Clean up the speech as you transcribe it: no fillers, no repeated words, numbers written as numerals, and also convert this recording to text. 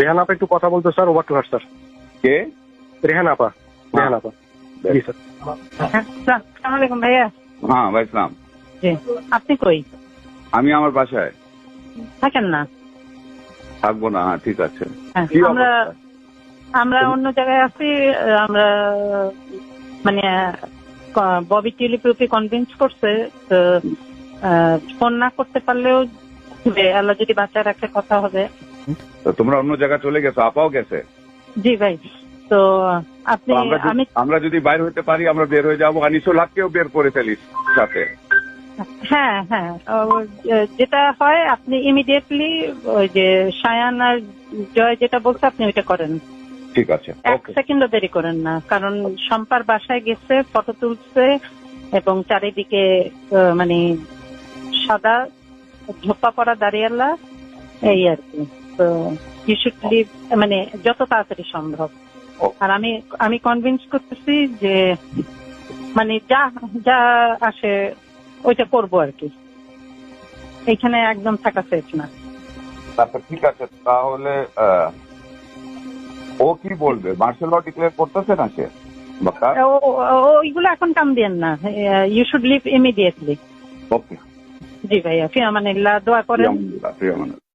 রেহান আপা একটু কথা বলতো sir, over to her sir. কে? রেহান আপা। রেহান আপা। জি স্যার। আসসালামু আলাইকুম ভাইয়া। হ্যাঁ ভাই সালাম। জি, আপনি কই আমি আমার বাসায় থাকেন না? থাকবো না। হ্যাঁ ঠিক আছে। হ্যাঁ, কি আমরা অবস্থা? আমরা অন্য জায়গায় আছি। আমরা মানে ববি টেলিপ্রপি কনভিন্স করছে, তো ফোন না করতে পারলেও আল্লাহ যদি বাচ্চা রাখে কথা হবে। তো তোমরা অন্য জায়গায় চলে গেছো, আপাও গেছে। জি ভাই, তো আপনি তো আমরা যদি বাইর হইতে পারি আমরা বের হয়ে যাবো। আনিসুল হককেও বের করে ফেলিস সাথে। হ্যাঁ হ্যাঁ, যেটা হয় আপনি ইমিডিয়েটলি ওই যে সায়ান আর জয় যেটা বলছে আপনি ওইটা করেন। ঠিক আছে, এক সেকেন্ডও দেরি করেন না, কারণ শম্পার বাসায় গেছে, ফটো তুলছে এবং চারিদিকে মানে সাদা ঝোপা পড়া দাঁড়িয়ালা, এই আর কি। তো ইউ শুড লিভ, মানে যত তাড়াতাড়ি সম্ভব। আর আমি কনভিন্স করতেছি যে মানে যা যা আসে ওইটা করবো আর কি, এইখানে একদম থাকা সেফ না। তারপর ঠিক আছে, তাহলে ও কি বলবে? মার্শাল ল ডিক্লেয়ার করতেছে না সে? ওইগুলো এখন কাম দিয়েন না, ইউ শুড লিভ ইমিডিয়েটলি। ওকে, জি ভাইয়া, ফি আমানিল্লাহ, দোয়া করেন। প্রিয় মানুষ।